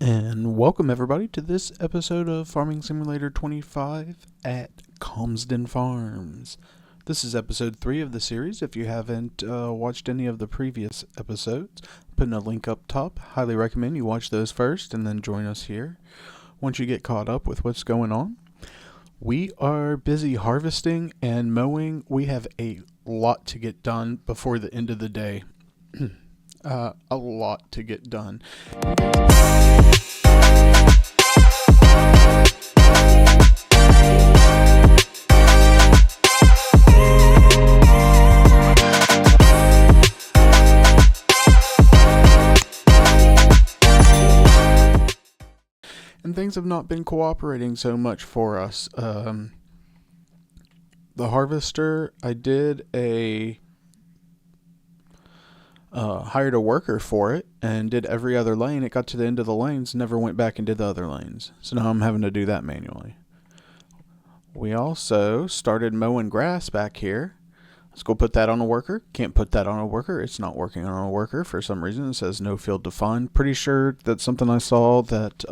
And welcome everybody to this episode of Farming Simulator 25 at Calmsden Farms. This is episode 3 of the series. If you haven't watched any of the previous episodes, I'm putting a link up top. Highly recommend you watch those first and then join us here once you get caught up with what's going on. We are busy harvesting and mowing. We have a lot to get done before the end of the day. A lot to get done. And things have not been cooperating so much for us. The harvester, I did hired a worker for it and did every other lane. It got to the end of the lanes, never went back and did the other lanes. So now I'm having to do that manually. We also started mowing grass back here. Let's go put that on a worker. Can't put that on a worker. It's not working on a worker for some reason. It says no field defined. Pretty sure that's something I saw that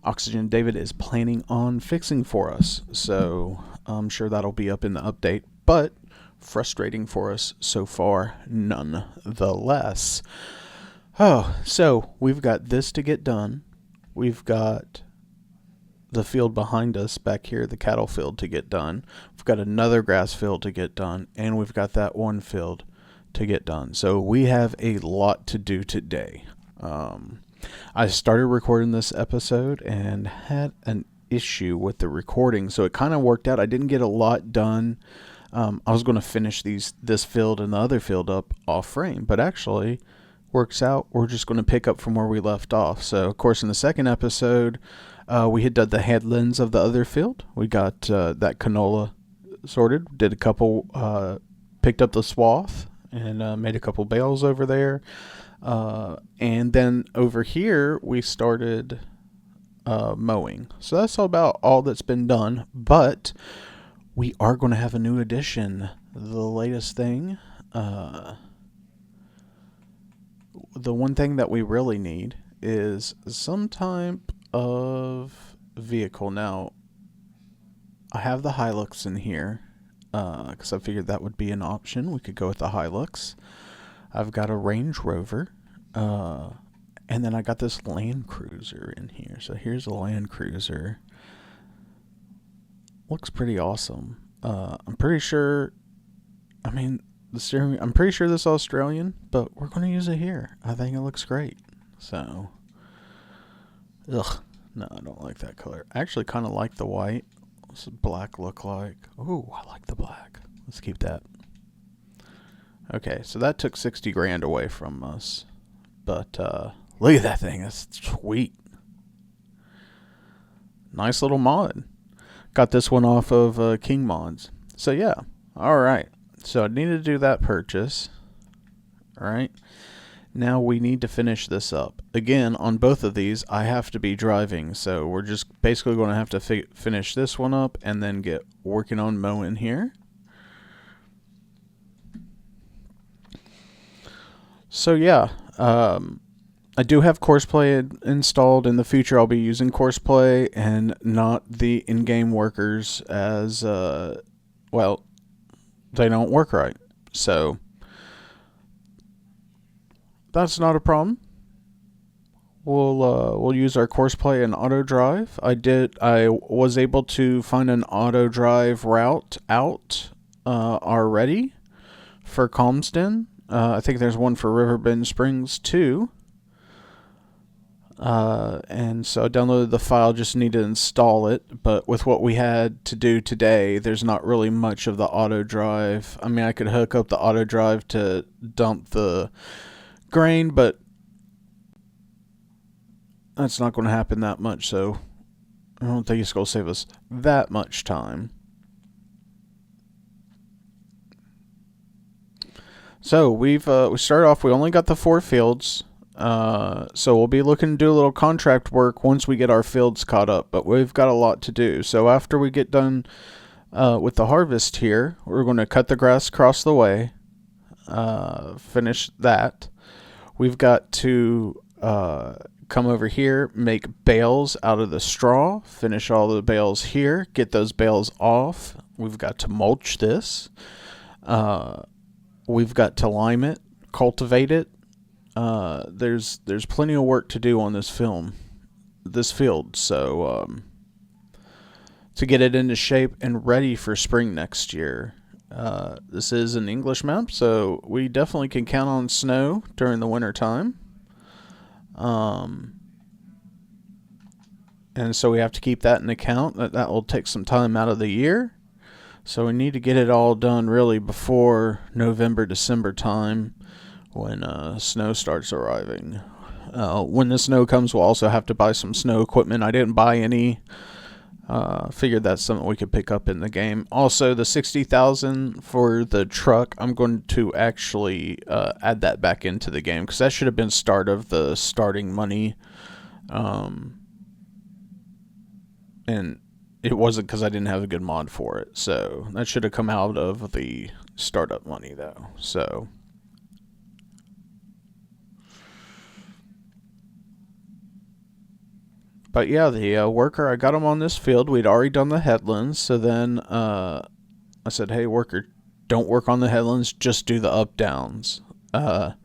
Oxygen David is planning on fixing for us. So I'm sure that'll be up in the update. But frustrating for us so far, nonetheless. Oh, so we've got this to get done. We've got the field behind us back here, the cattle field, to get done. We've got another grass field to get done, and we've got that one field to get done. So we have a lot to do today. I started recording this episode and had an issue with the recording, so it kind of worked out. I didn't get a lot done. I was going to finish this field and the other field up off frame, but actually works out. We're just going to pick up from where we left off. So, of course, in the second episode, we had done the headlands of the other field. We got that canola sorted, did a couple, picked up the swath, and made a couple bales over there. And then over here, we started mowing. So that's about all that's been done, but we are going to have a new addition. The latest thing, the one thing that we really need is some type of vehicle. Now, I have the Hilux in here because I figured that would be an option. We could go with the Hilux. I've got a Range Rover, and then I got this Land Cruiser in here. So here's a Land Cruiser. Looks pretty awesome. I'm pretty sure, the steering, I'm pretty sure this is Australian, but we're going to use it here. I think it looks great. So, no, I don't like that color. I actually kind of like the white. What's the black look like? Ooh, I like the black. Let's keep that. Okay, so that took 60 grand away from us. But, look at that thing. That's sweet. Nice little mod. Got this one off of King Mods. So yeah, all right. So I need to do that purchase. All right. Now we need to finish this up. Again, on both of these, I have to be driving. So we're just basically going to have to finish this one up and then get working on mowing here. So yeah, I do have Courseplay installed. In the future, I'll be using Courseplay and not the in-game workers as, well, they don't work right. So that's not a problem. We'll use our Courseplay and auto drive. I was able to find an auto drive route out already for Calmsden. I think there's one for Riverbend Springs too. And so I downloaded the file, just need to install it. But with what we had to do today, there's not really much of the auto drive. I mean, I could hook up the auto drive to dump the grain, but that's not going to happen that much. So I don't think it's going to save us that much time. So we started off, we only got the 4 fields. So we'll be looking to do a little contract work once we get our fields caught up, but we've got a lot to do. So after we get done with the harvest here, we're going to cut the grass across the way, finish that. We've got to come over here, make bales out of the straw, finish all the bales here, get those bales off. We've got to mulch this. We've got to lime it, cultivate it. There's plenty of work to do on this field. So to get it into shape and ready for spring next year. This is an English map, so we definitely can count on snow during the winter time. And so we have to keep that in account. That will take some time out of the year. So we need to get it all done really before November, December time when snow starts arriving. When the snow comes, we'll also have to buy some snow equipment. I didn't buy any. Figured that's something we could pick up in the game. Also, the $60,000 for the truck, I'm going to actually add that back into the game because that should have been start of the starting money. And it wasn't because I didn't have a good mod for it. So that should have come out of the startup money though. So but yeah, the worker, I got him on this field. We'd already done the headlands. So then I said, hey, worker, don't work on the headlands. Just do the up-downs. And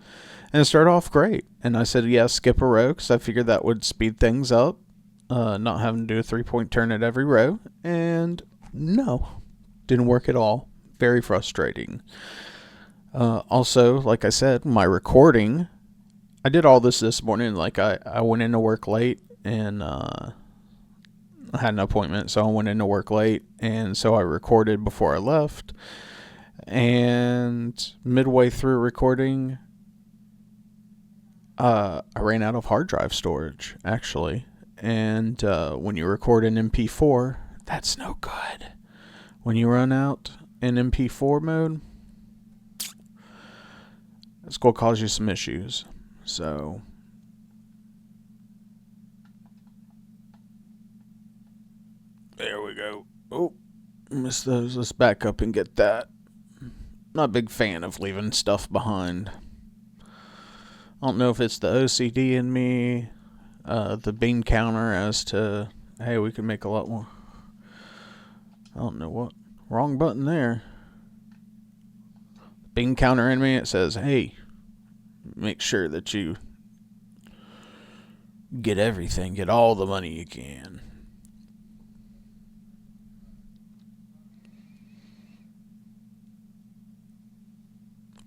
it started off great. And I said, yeah, skip a row because I figured that would speed things up. Not having to do a 3-point turn at every row. And no, didn't work at all. Very frustrating. Also, like I said, my recording, I did all this morning. Like I went into work late. And I had an appointment, so I went into work late, and so I recorded before I left. And midway through recording, I ran out of hard drive storage, actually. And when you record in MP4, that's no good. When you run out in MP4 mode, it's going to cause you some issues. So there we go. Oh, missed those. Let's back up and get that. Not a big fan of leaving stuff behind. I don't know if it's the OCD in me, the bean counter as to, hey, we can make a lot more. I don't know what. Wrong button there. Bean counter in me, it says, hey, make sure that you get everything, get all the money you can.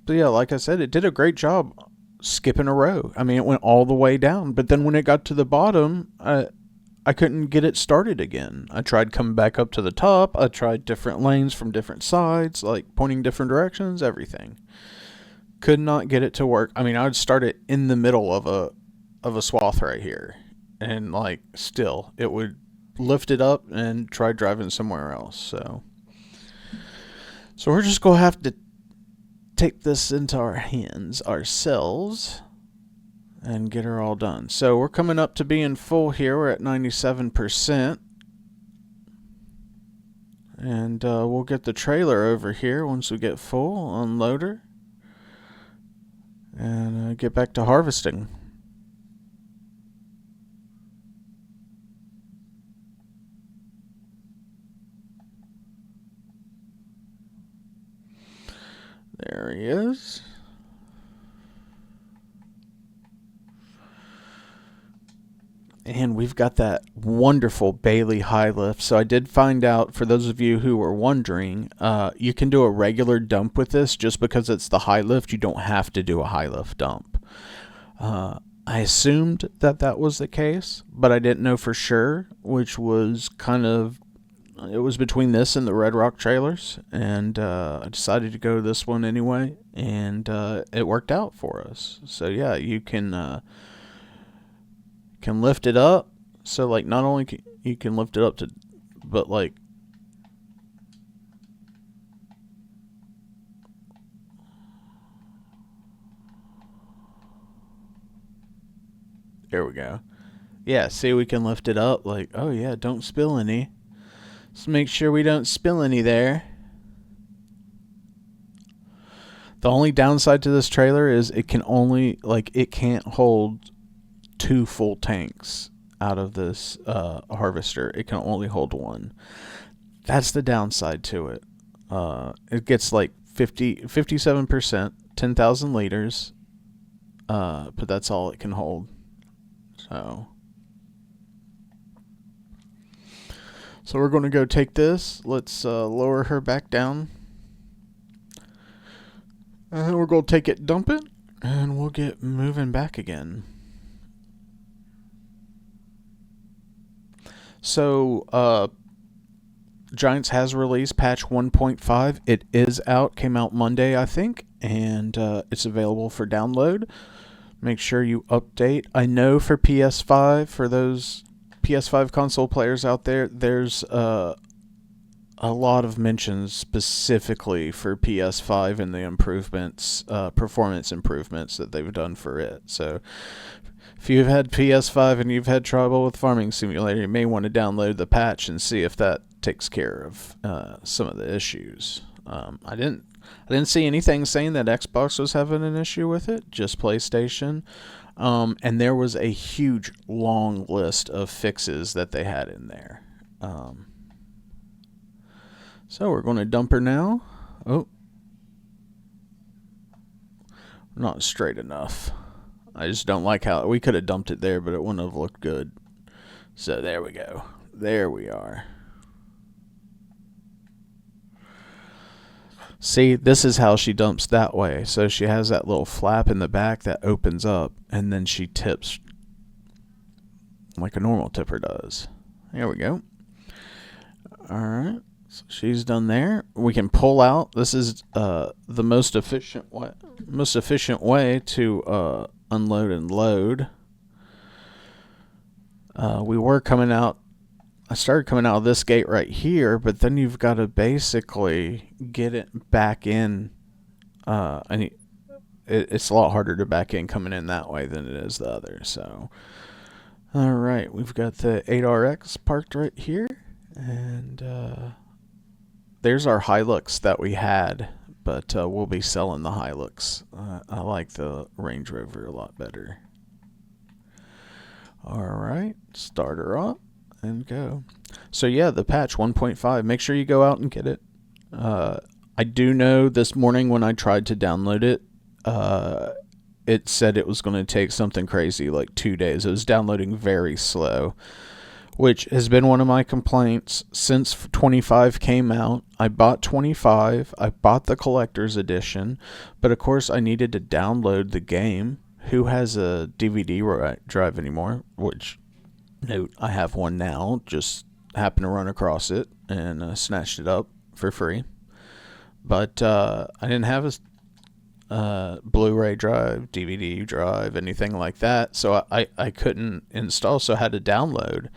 But yeah, like I said, it did a great job skipping a row. I mean, it went all the way down. But then when it got to the bottom, I couldn't get it started again. I tried coming back up to the top. I tried different lanes from different sides, like pointing different directions, everything. Could not get it to work. I mean, I would start it in the middle of a swath right here. And like still, it would lift it up and try driving somewhere else. So we're just going to have to take this into our hands ourselves and get her all done. So we're coming up to being full here. We're at 97%. And we'll get the trailer over here once we get full, unload her, and get back to harvesting. There he is. And we've got that wonderful Bailey high lift. So I did find out, for those of you who were wondering, you can do a regular dump with this. Just because it's the high lift, you don't have to do a high lift dump. I assumed that was the case, but I didn't know for sure, which was kind of, it was between this and the Red Rock trailers, and I decided to go this one anyway, and it worked out for us. So yeah, you can lift it up. So like, not only you can lift it up to, but like, there we go. Yeah, see, we can lift it up like, oh yeah, don't spill any. Let's make sure we don't spill any there. The only downside to this trailer is it can only, like, it can't hold 2 full tanks out of this harvester. It can only hold 1. That's the downside to it. It gets like 57%, 10,000 liters, but that's all it can hold. So we're going to go take this. Let's lower her back down. And then we're going to take it, dump it, and we'll get moving back again. So, Giants has released patch 1.5. It is out. Came out Monday, I think, and it's available for download. Make sure you update. I know for PS5, for those PS5 console players out there, there's a lot of mentions specifically for PS5 and the improvements, performance improvements that they've done for it. So if you've had PS5 and you've had trouble with Farming Simulator, you may want to download the patch and see if that takes care of some of the issues. I didn't see anything saying that Xbox was having an issue with it, just PlayStation. And there was a huge, long list of fixes that they had in there. So we're going to dump her now. Oh. Not straight enough. I just don't like how... We could have dumped it there, but it wouldn't have looked good. So there we go. There we are. See, this is how she dumps that way. So she has that little flap in the back that opens up, and then she tips like a normal tipper does. There we go. Alright, so she's done there. We can pull out. This is the most efficient way to unload and load. We were coming out. I started coming out of this gate right here, but then you've got to basically get it back in. It's a lot harder to back in coming in that way than it is the other. So, all right, we've got the 8RX parked right here, and there's our Hilux that we had, but we'll be selling the Hilux. I like the Range Rover a lot better. All right, start her up. And go. So yeah, the patch 1.5. Make sure you go out and get it. I do know this morning when I tried to download it, it said it was going to take something crazy like 2 days. It was downloading very slow, which has been one of my complaints since 25 came out. I bought 25. I bought the collector's edition, but of course I needed to download the game. Who has a DVD drive anymore? Which... Note, I have one now. Just happened to run across it and snatched it up for free. But I didn't have a Blu-ray drive, DVD drive, anything like that. So I couldn't install, so I had to download.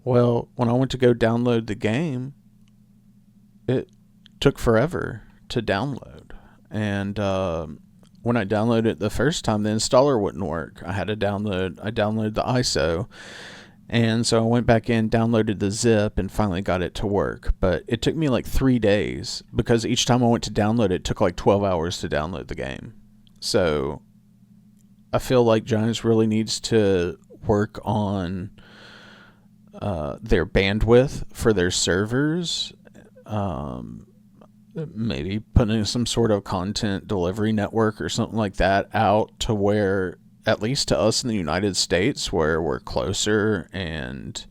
Well, when I went to go download the game, it took forever to download. And when I downloaded it the first time, the installer wouldn't work. I downloaded the ISO. And so I went back in, downloaded the zip, and finally got it to work. But it took me like 3 days because each time I went to download it, it took like 12 hours to download the game. So I feel like Giants really needs to work on their bandwidth for their servers. Maybe putting some sort of content delivery network or something like that out to where... at least to us in the United States, where we're closer and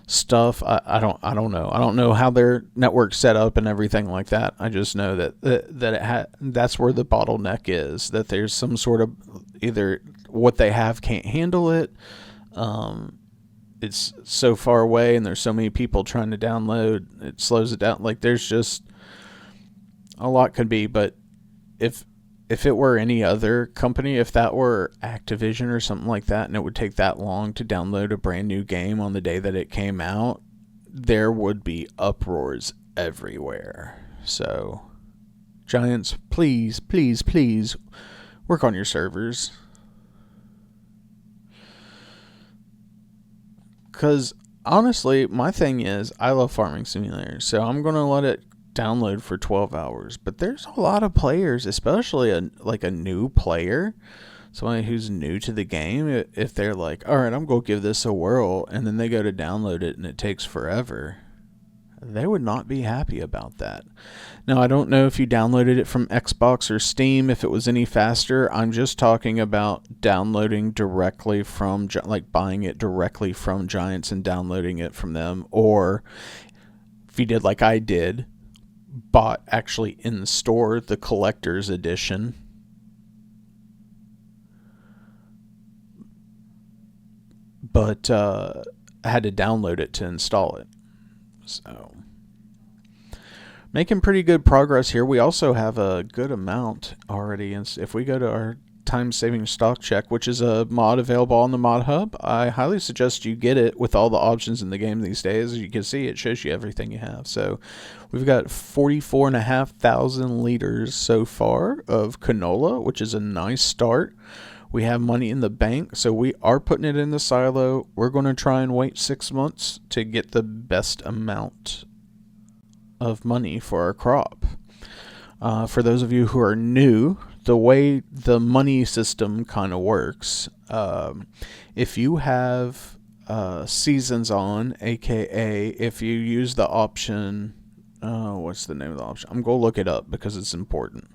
stuff. I don't know. I don't know how their network's set up and everything like that. I just know that that's where the bottleneck is. That there's some sort of either what they have can't handle it. It's so far away, and there's so many people trying to download. It slows it down. Like there's just a lot could be, but if it were any other company, if that were Activision or something like that, and it would take that long to download a brand new game on the day that it came out, there would be uproars everywhere. So, Giants, please, please, please work on your servers. Because, honestly, my thing is, I love Farming Simulator, so I'm going to let it download for 12 hours, but there's a lot of players, especially a new player, somebody who's new to the game, if they're like, all right, I'm going to give this a whirl, and then they go to download it and it takes forever, they would not be happy about that. Now, I don't know if you downloaded it from Xbox or Steam, if it was any faster. I'm just talking about downloading directly from, like buying it directly from Giants and downloading it from them. Or if you did like I did, bought actually in the store the collector's edition. But I had to download it to install it. So, making pretty good progress here. We also have a good amount already. And if we go to our time-saving stock check, which is a mod available on the Mod Hub, I highly suggest you get it with all the options in the game these days. As you can see, it shows you everything you have. So we've got 44,500 liters so far of canola, which is a nice start. We have money in the bank, so we are putting it in the silo. We're going to try and wait 6 months to get the best amount of money for our crop. For those of you who are new, the way the money system kind of works, if you have seasons on, aka if you use the option, what's the name of the option? I'm going to look it up because it's important.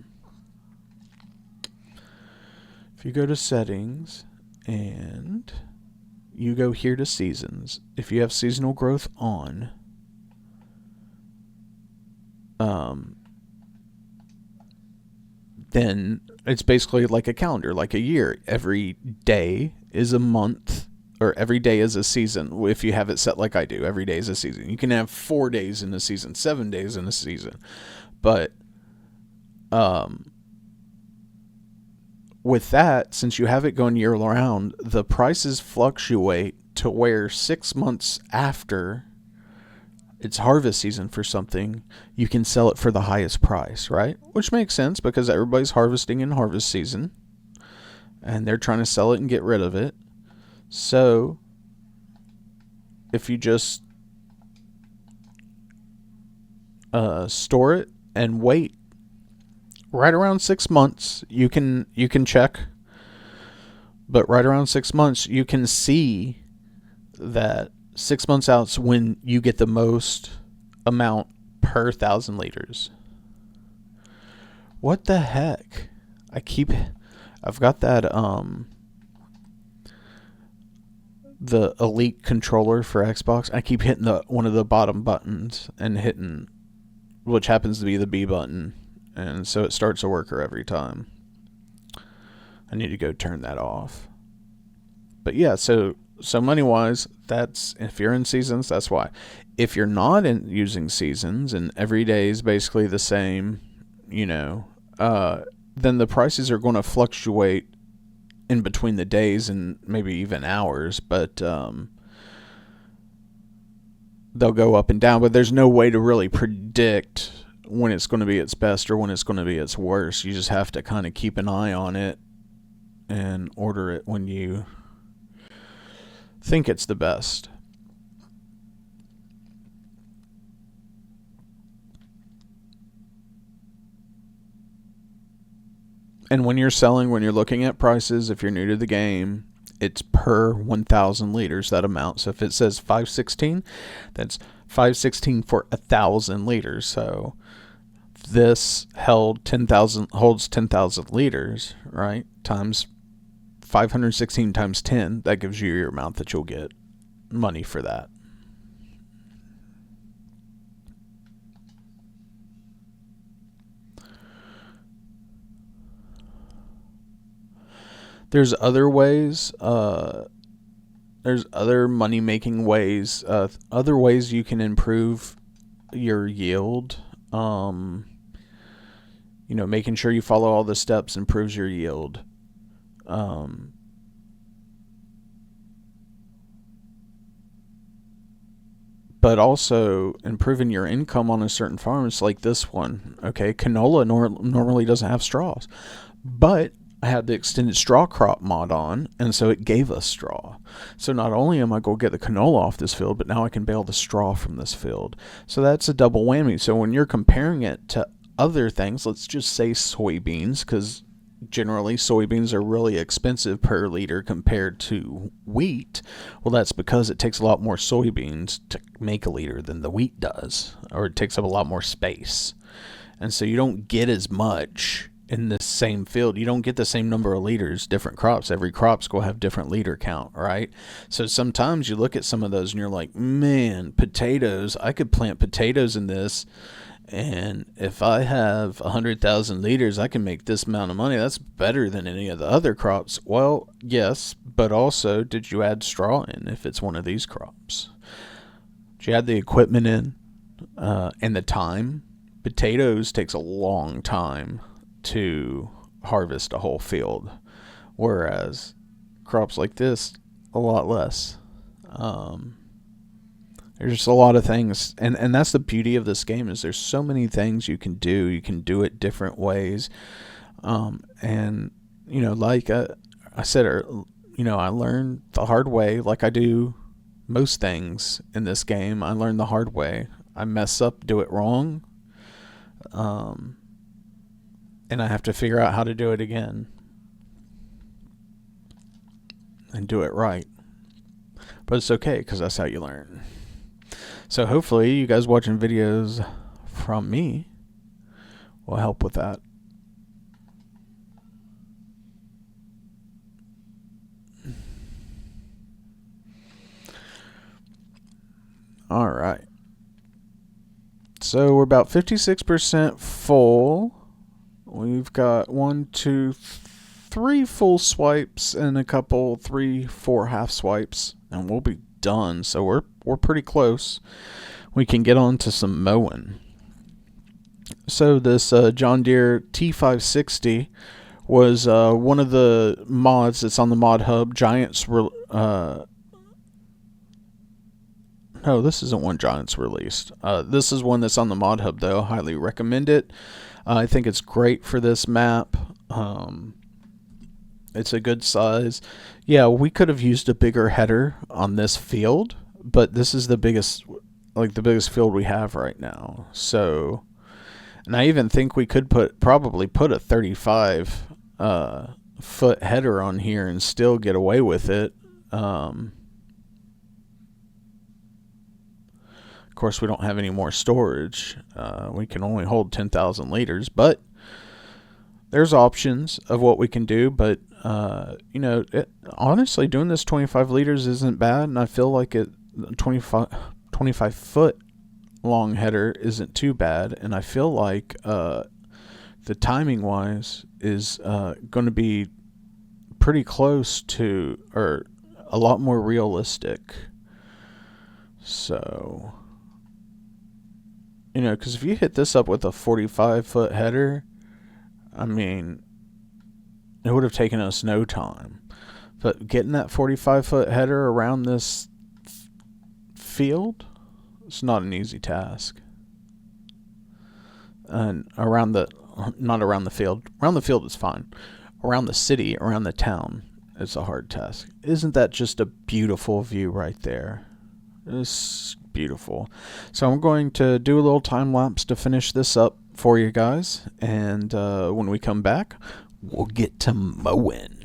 If you go to settings and you go here to seasons, if you have seasonal growth on, then it's basically like a calendar, like a year. Every day is a month, or every day is a season. If you have it set like I do, every day is a season. You can have 4 days in a season, 7 days in a season. But with that, since you have it going year round, the prices fluctuate to where 6 months after it's harvest season for something, you can sell it for the highest price, right? Which makes sense because everybody's harvesting in harvest season and they're trying to sell it and get rid of it. So if you just store it and wait right around 6 months, you can check, but right around 6 months you can see that 6 months out's when you get the most amount per 1,000 liters. What the heck? I've got that the Elite controller for Xbox. I keep hitting one of the bottom buttons and hitting, which happens to be the B button, and so it starts a worker every time. I need to go turn that off. But yeah, so money wise, that's if you're in seasons, that's why. If you're not using seasons and every day is basically the same, then the prices are going to fluctuate in between the days and maybe even hours, but they'll go up and down. But there's no way to really predict when it's going to be its best or when it's going to be its worst. You just have to kind of keep an eye on it and order it when you think it's the best. And when you're selling, when you're looking at prices, if you're new to the game, it's per 1,000 liters, that amount. So if it says 516, that's 516 for 1,000 liters. So this holds 10,000 liters, right? Times 516 times 10, that gives you your amount that you'll get money for that. There's other ways, there's other money-making ways, other ways you can improve your yield. Making sure you follow all the steps improves your yield. But also improving your income on a certain farm is like this one. Okay, canola normally doesn't have straws, but I had the extended straw crop mod on, and so it gave us straw. So not only am I going to get the canola off this field, but now I can bale the straw from this field. So that's a double whammy. So when you're comparing it to other things, let's just say soybeans, because generally soybeans are really expensive per liter compared to wheat. Well, that's because it takes a lot more soybeans to make a liter than the wheat does, or it takes up a lot more space. And so you don't get as much in the same field. You don't get the same number of liters. Different crops, every crop's going to have different liter count, right? So sometimes you look at some of those and you're like, man, potatoes, I could plant potatoes in this, and if I have 100,000 liters, I can make this amount of money. That's better than any of the other crops. Well, yes, but also, did you add straw in if it's one of these crops? Did you add the equipment in and the time? Potatoes takes a long time to harvest a whole field, whereas crops like this, a lot less. There's just a lot of things, and that's the beauty of this game, is there's so many things you can do. You can do it different ways, and like I said, I learned the hard way, like I do most things in this game. I learned the hard way. I mess up, do it wrong, and I have to figure out how to do it again and do it right. But it's okay, because that's how you learn. So hopefully you guys watching videos from me will help with that. All right. So we're about 56% full. We've got 1, 2, 3 full swipes and a couple 3, 4 half swipes, and we'll be done. So we're pretty close. We can get on to some mowing. So this John Deere T560 was one of the mods that's on the mod hub. Giants were no, this isn't one Giants released. This is one that's on the mod hub, though. Highly recommend it. I think it's great for this map. It's a good size. Yeah, we could have used a bigger header on this field, but this is the biggest field we have right now. So, and I even think we could probably put a 35 foot header on here and still get away with it. Of course, we don't have any more storage. We can only hold 10,000 liters, but there's options of what we can do. But honestly, doing this 25 liters isn't bad, and I feel like 25 foot long header isn't too bad, and I feel like the timing wise is going to be pretty close to, or a lot more realistic. So, because if you hit this up with a 45 foot header, I mean, it would have taken us no time. But getting that 45 foot header around this field, it's not an easy task. And not around the field. Around the field is fine. Around the city, around the town, it's a hard task. Isn't that just a beautiful view right there? It's beautiful. So I'm going to do a little time lapse to finish this up for you guys, and when we come back, we'll get to mowing.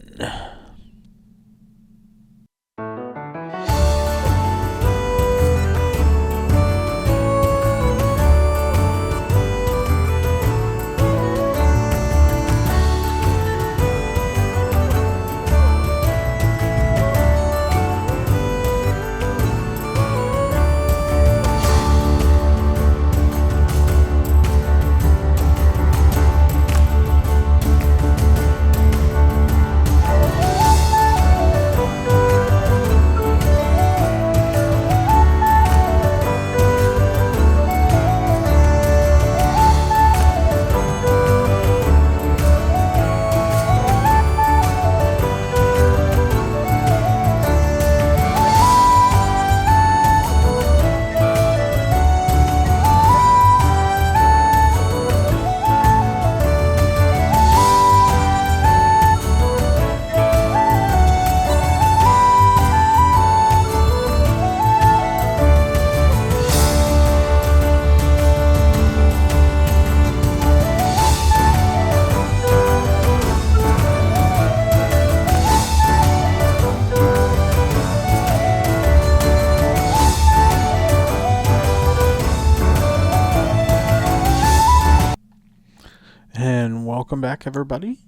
Welcome back, everybody.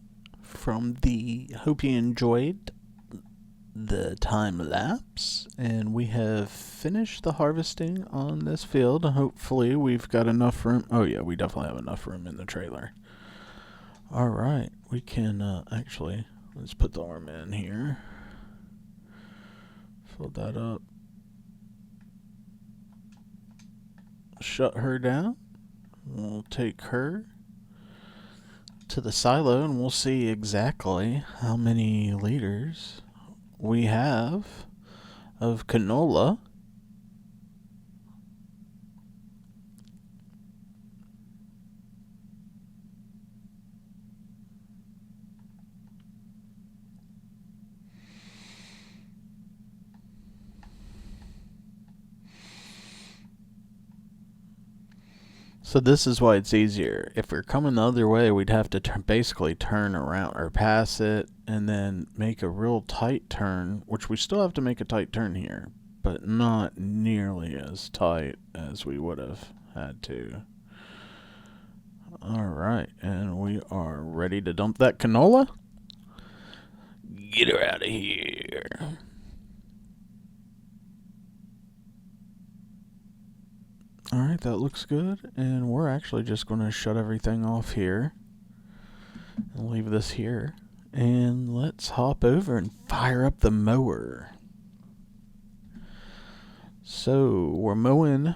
Hope you enjoyed the time lapse, and we have finished the harvesting on this field. Hopefully, we've got enough room. Oh yeah, we definitely have enough room in the trailer. All right, we can actually let's put the arm in here. Fill that up. Shut her down. We'll take her to the silo and we'll see exactly how many liters we have of canola. So this is why it's easier. If we're coming the other way, we'd have to basically turn around or pass it and then make a real tight turn, which we still have to make a tight turn here, but not nearly as tight as we would have had to. All right, and we are ready to dump that canola. Get her out of here. Alright, that looks good, and we're actually just going to shut everything off here and leave this here, and let's hop over and fire up the mower. So we're mowing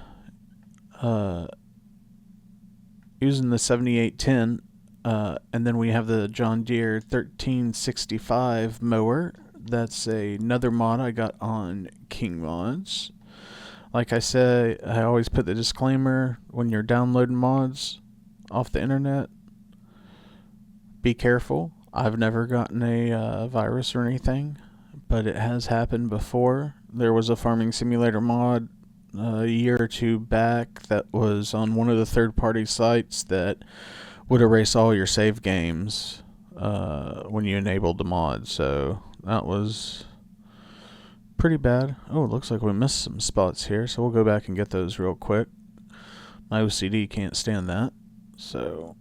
using the 7810, and then we have the John Deere 1365 mower. That's another mod I got on King Mods. Like I say, I always put the disclaimer when you're downloading mods off the internet. Be careful. I've never gotten a virus or anything, but it has happened before. There was a farming simulator mod a year or two back that was on one of the third-party sites that would erase all your save games when you enabled the mod. So that was pretty bad. Oh, it looks like we missed some spots here, so we'll go back and get those real quick. My OCD can't stand that, so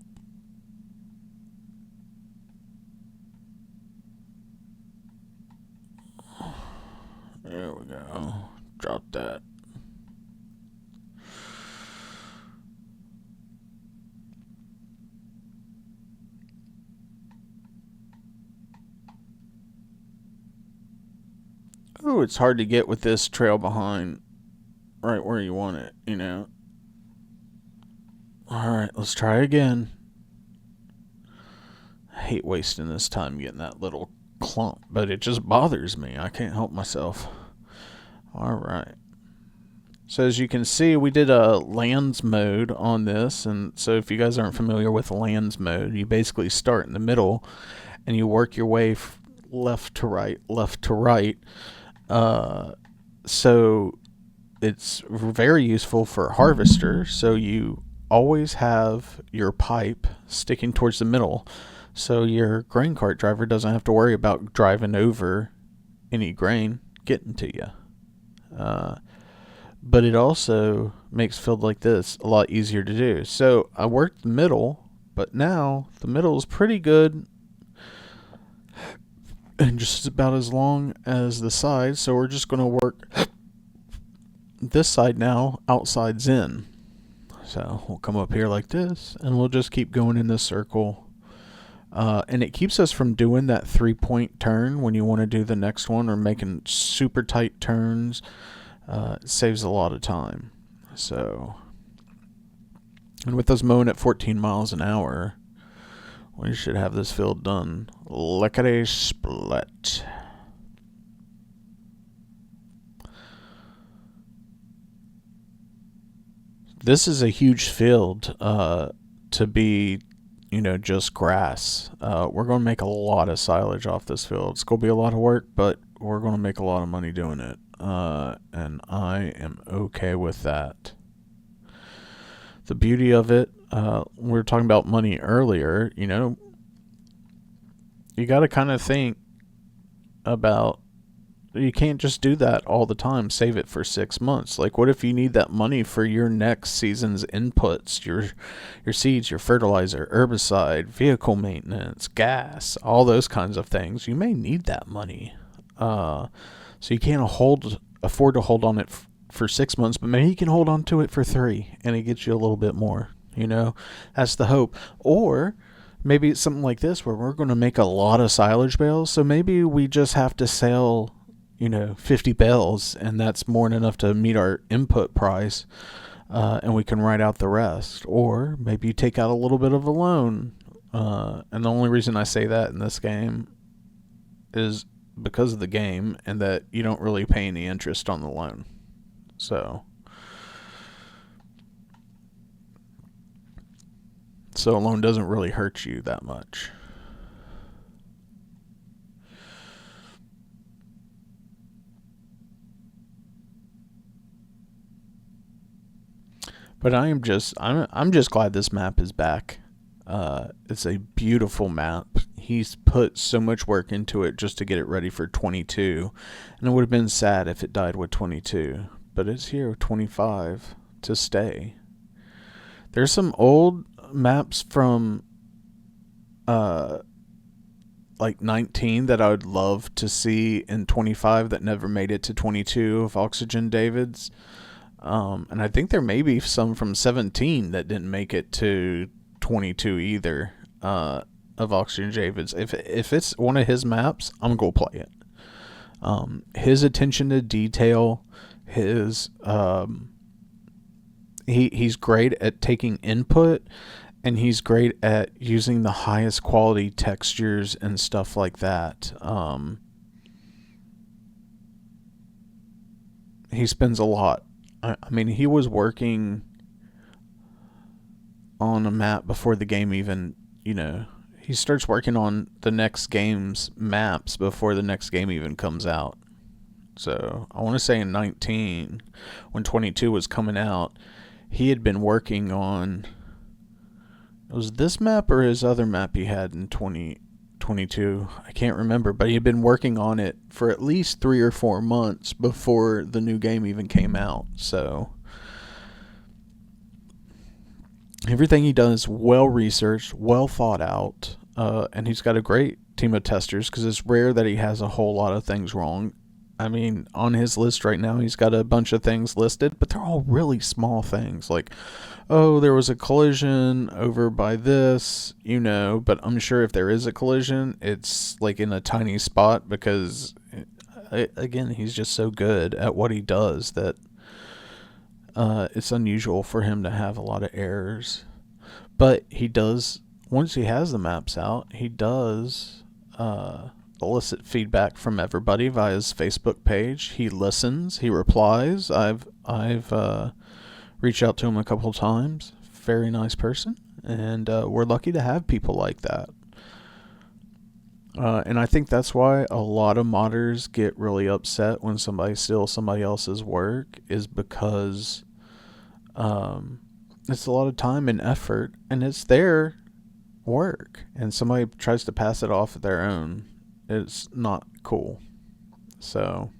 there we go. Drop that. Oh, it's hard to get with this trail behind right where you want it, you know. Alright, let's try again. I hate wasting this time getting that little clump, but it just bothers me. I can't help myself. Alright. So as you can see, we did a lands mode on this, and so if you guys aren't familiar with lands mode, you basically start in the middle and you work your way left to right, left to right. So it's very useful for harvester. So you always have your pipe sticking towards the middle, so your grain cart driver doesn't have to worry about driving over any grain getting to you. But it also makes field like this a lot easier to do. So I worked the middle, but now the middle is pretty good and just about as long as the side. So we're just going to work this side now, outside's in. So we'll come up here like this, and we'll just keep going in this circle. And it keeps us from doing that 3-point turn when you want to do the next one, or making super tight turns. It saves a lot of time. So, and with us mowing at 14 miles an hour, we should have this field done lickety split. This is a huge field to be, you know, just grass. We're going to make a lot of silage off this field. It's going to be a lot of work, but we're going to make a lot of money doing it. And I am okay with that. The beauty of it, we were talking about money earlier, you know, you got to kind of think about you can't just do that all the time. Save it for 6 months. Like, what if you need that money for your next season's inputs, your seeds, your fertilizer, herbicide, vehicle maintenance, gas, all those kinds of things? You may need that money. So you can't afford to hold on it for 6 months, but maybe you can hold on to it for 3, and it gets you a little bit more. That's the hope. Or maybe it's something like this where we're going to make a lot of silage bales, so maybe we just have to sell 50 bales, and that's more than enough to meet our input price, and we can write out the rest. Or maybe you take out a little bit of a loan, and the only reason I say that in this game is because of the game, and that you don't really pay any interest on the loan. So a loan doesn't really hurt you that much. But I'm just glad this map is back. It's a beautiful map. He's put so much work into it just to get it ready for 22, and it would have been sad if it died with 22. But it's here with 25 to stay. There's some old maps from like 19 that I would love to see in 25 that never made it to 22 of Oxygen Davids. And I think there may be some from 17 that didn't make it to 22 either, of Oxygen Davids. If it's one of his maps, I'm going to play it. His attention to detail, he's great at taking input, and he's great at using the highest quality textures and stuff like that. He spends a lot. I mean, he was working on a map before the game even, he starts working on the next game's maps before the next game even comes out. So I want to say in 19, when 22 was coming out, he had been working on, it was this map or his other map he had in 2022. I can't remember, but he had been working on it for at least 3 or 4 months before the new game even came out. So everything he does well researched, well thought out, and he's got a great team of testers, because it's rare that he has a whole lot of things wrong. I mean, on his list right now, he's got a bunch of things listed, but they're all really small things. Like, oh, there was a collision over by this, but I'm sure if there is a collision, it's like in a tiny spot, because, again, he's just so good at what he does that it's unusual for him to have a lot of errors. But he does, once he has the maps out, he does elicit feedback from everybody via his Facebook page. He listens, he replies. I've reached out to him a couple of times. Very nice person, and we're lucky to have people like that. And I think that's why a lot of modders get really upset when somebody steals somebody else's work, is because it's a lot of time and effort, and it's their work, and somebody tries to pass it off of their own. It's not cool. So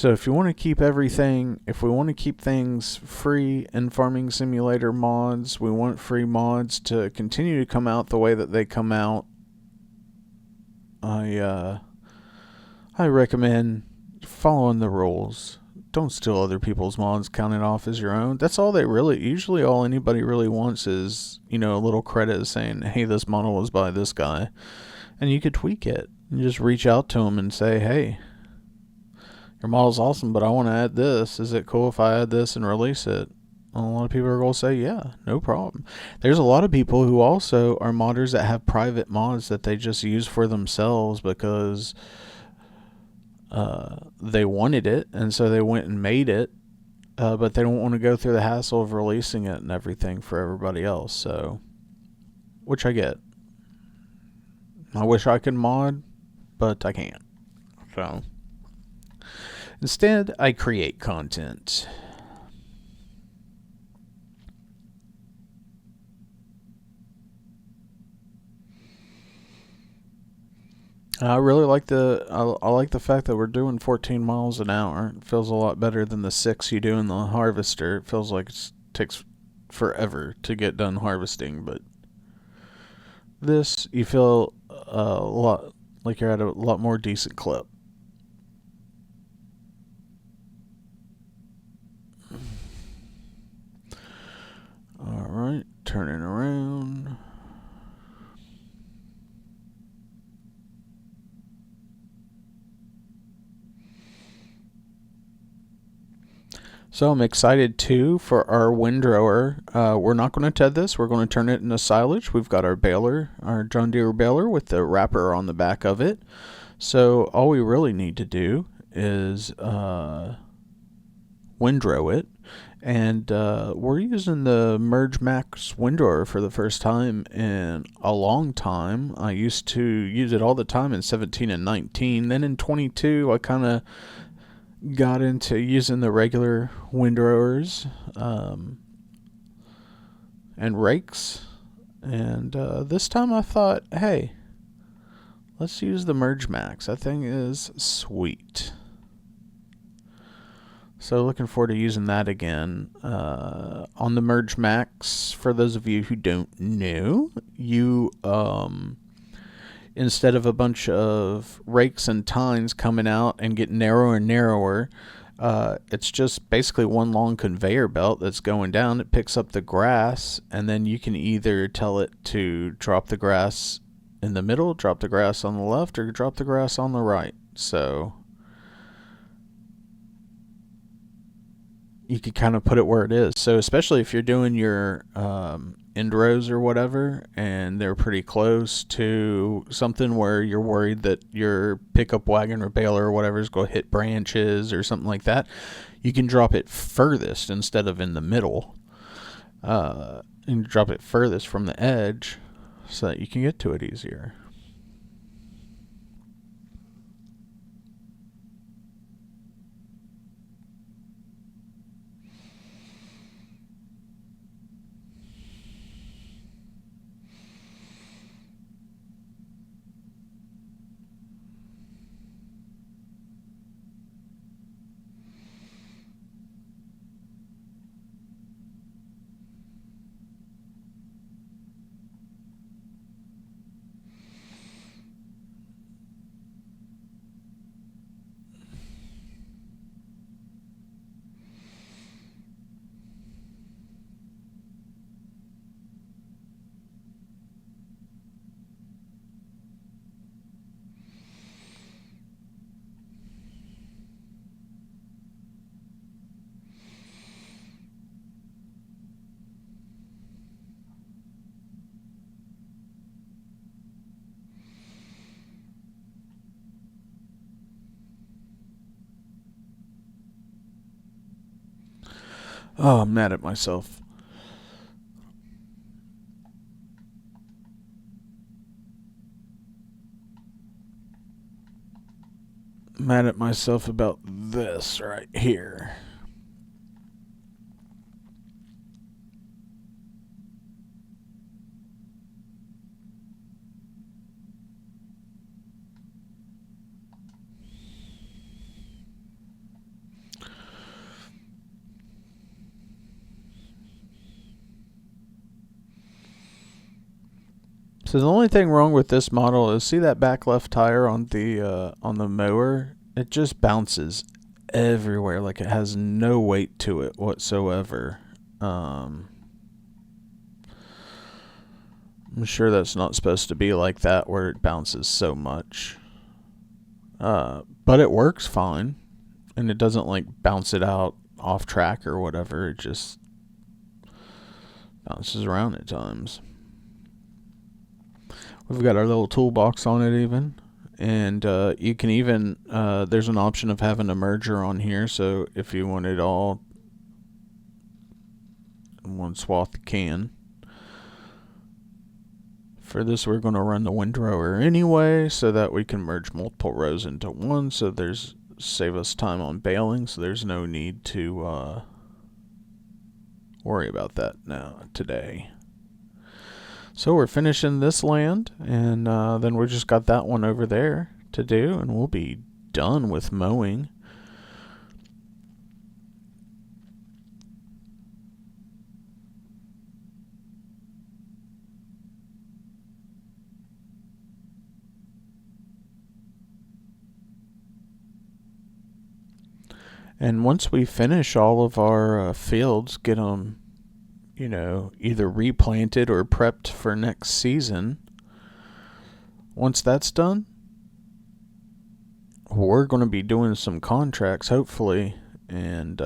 if you want to keep if we want to keep things free in Farming Simulator mods, we want free mods to continue to come out the way that they come out, I recommend following the rules. Don't steal other people's mods, count it off as your own. That's all usually all anybody really wants is, a little credit saying, hey, this model was by this guy. And you could tweak it. You just reach out to him and say, hey, your model's awesome, but I want to add this. Is it cool if I add this and release it? Well, a lot of people are going to say, yeah, no problem. There's a lot of people who also are modders that have private mods that they just use for themselves because they wanted it, and so they went and made it, but they don't want to go through the hassle of releasing it and everything for everybody else. So, which I get. I wish I could mod, but I can't. So instead, I create content. I really like I like the fact that we're doing 14 miles an hour. It feels a lot better than the 6 you do in the harvester. It feels like it takes forever to get done harvesting, but this you feel a lot like you're at a lot more decent clip. All right, turning around. So I'm excited too for our windrower. We're not going to ted this. We're going to turn it into silage. We've got our baler, our John Deere baler with the wrapper on the back of it. So all we really need to do is windrow it. And we're using the Merge Max windrower for the first time in a long time. I used to use it all the time in 17 and 19. Then in 22, I kind of got into using the regular windrowers and rakes. And this time I thought, hey, let's use the Merge Max. That thing is sweet. So looking forward to using that again. On the Merge Max, for those of you who don't know, you instead of a bunch of rakes and tines coming out and getting narrower and narrower, it's just basically one long conveyor belt that's going down. It picks up the grass, and then you can either tell it to drop the grass in the middle, drop the grass on the left, or drop the grass on the right. So you could kind of put it where it is. So especially if you're doing your end rows or whatever, and they're pretty close to something where you're worried that your pickup wagon or baler or whatever is going to hit branches or something like that, you can drop it furthest instead of in the middle. And drop it furthest from the edge so that you can get to it easier. Oh, I'm mad at myself. Mad at myself about this right here. So the only thing wrong with this model is, see that back left tire on the mower? It just bounces everywhere, like it has no weight to it whatsoever. I'm sure that's not supposed to be like that, where it bounces so much. But it works fine, and it doesn't like bounce it out off track or whatever. It just bounces around at times. We've got our little toolbox on it even. And you can even, there's an option of having a merger on here. So if you want it all in one swath, you can. For this, we're going to run the windrower anyway, so that we can merge multiple rows into one. So save us time on baling. So there's no need to worry about that now today. So we're finishing this land, and then we just got that one over there to do, and we'll be done with mowing. And once we finish all of our fields, get them, either replanted or prepped for next season, once that's done, we're going to be doing some contracts, hopefully, and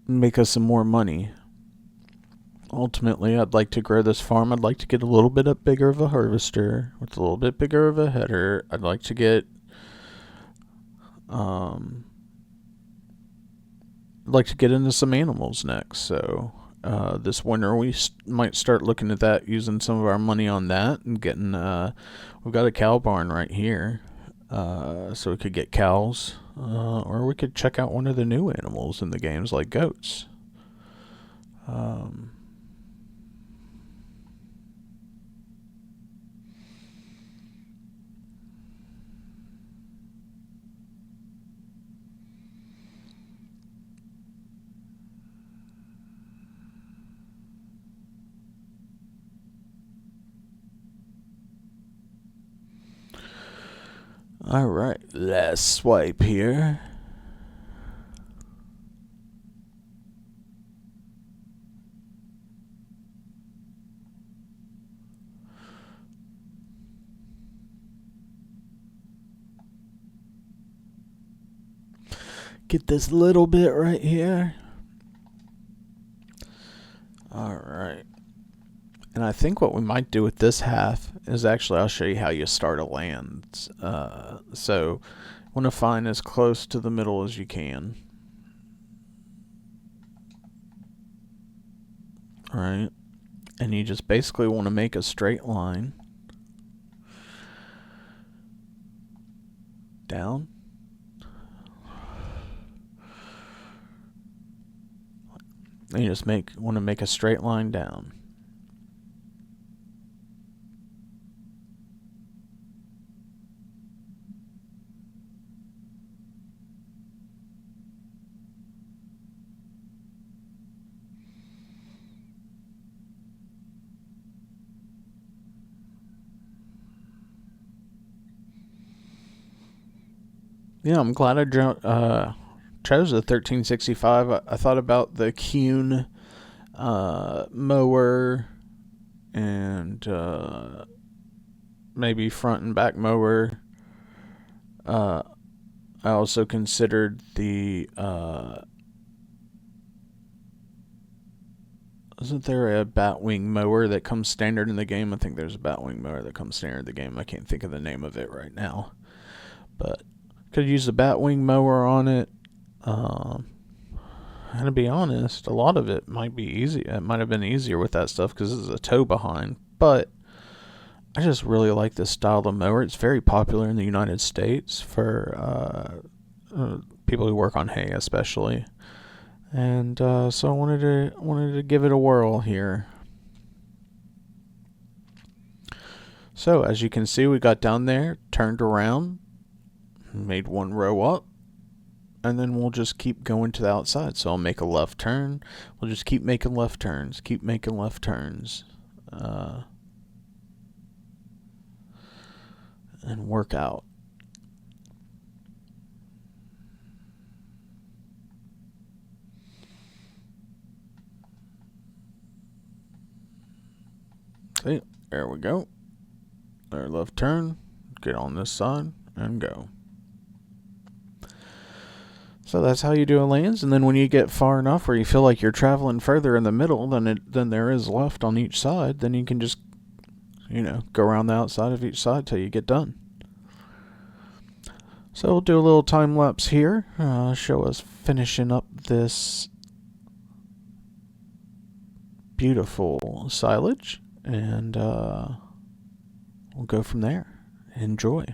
make us some more money. Ultimately, I'd like to grow this farm. I'd like to get a little bit bigger of a harvester with a little bit bigger of a header. I'd like to get into some animals next. So this winter we might start looking at that, using some of our money on that, and getting we've got a cow barn right here, so we could get cows, or we could check out one of the new animals in the games like goats. Alright, last swipe here. Get this little bit right here. Alright. And I think what we might do with this half is actually, I'll show you how you start a land. So you want to find as close to the middle as you can. Alright. And you just basically want to make a straight line down. And you just want to make a straight line down. Yeah, I'm glad I chose the 1365. I thought about the Kuhn mower and maybe front and back mower. I also considered the isn't there a batwing mower that comes standard in the game? I think there's a batwing mower that comes standard in the game. I can't think of the name of it right now, but could use the batwing mower on it. And to be honest, a lot of it might be easy. It might have been easier with that stuff because there's a tow behind. But I just really like this style of mower. It's very popular in the United States for people who work on hay, especially. And so I wanted to give it a whirl here. So as you can see, we got down there, turned around, made one row up, and then we'll just keep going to the outside. So I'll make a left turn. We'll just keep making left turns, and work out. See, there we go. There, left turn, get on this side, and go. So that's how you do a lands, and then when you get far enough where you feel like you're traveling further in the middle than there is left on each side, then you can just, go around the outside of each side till you get done. So we'll do a little time lapse here, show us finishing up this beautiful silage, and we'll go from there. Enjoy.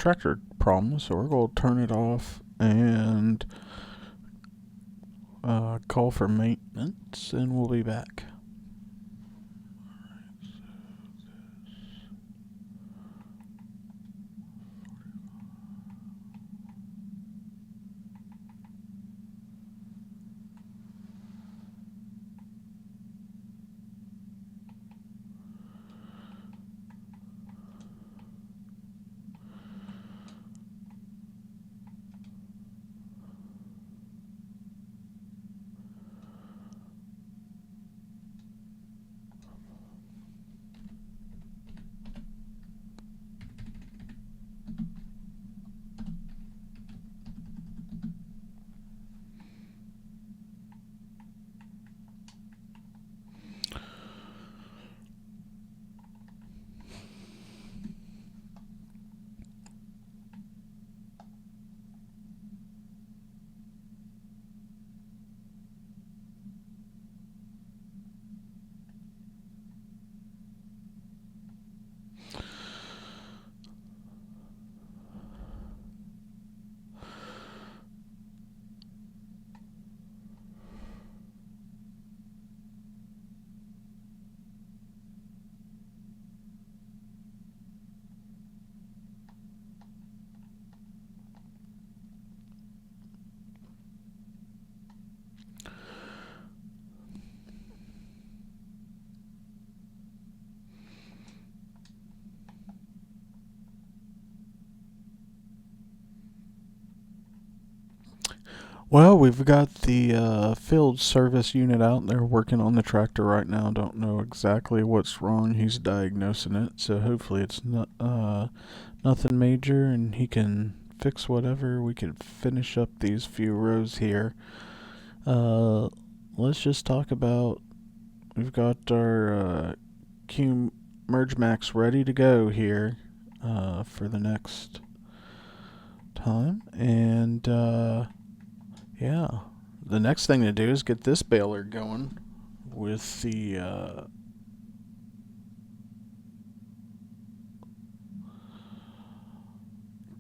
tractor problem, so we're going to turn it off and call for maintenance, and we'll be back. Well, we've got the field service unit out there working on the tractor right now. Don't know exactly what's wrong. He's diagnosing it, so hopefully it's not nothing major, and he can fix whatever. We can finish up these few rows here. Let's just talk about. We've got our Q merge max ready to go here for the next time, and yeah, the next thing to do is get this baler going with the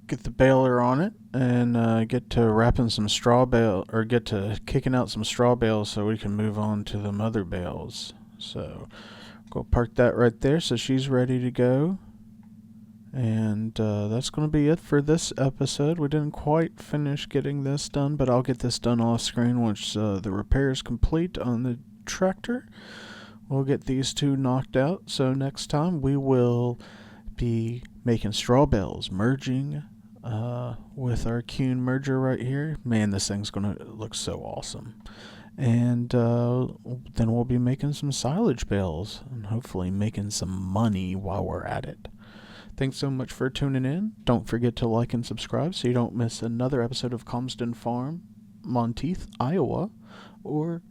get the baler on it, and get to wrapping some straw bale, or get to kicking out some straw bales so we can move on to the mother bales. So go park that right there so she's ready to go. And that's going to be it for this episode. We didn't quite finish getting this done, but I'll get this done off screen once the repair is complete on the tractor. We'll get these two knocked out. So next time we will be making straw bales, merging with our Kuhn merger right here. Man, this thing's going to look so awesome. And then we'll be making some silage bales and hopefully making some money while we're at it. Thanks so much for tuning in. Don't forget to like and subscribe so you don't miss another episode of Calmsden Farm, Monteith, Iowa, or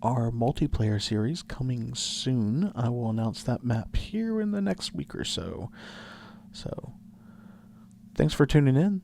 our multiplayer series coming soon. I will announce that map here in the next week or so. So, thanks for tuning in.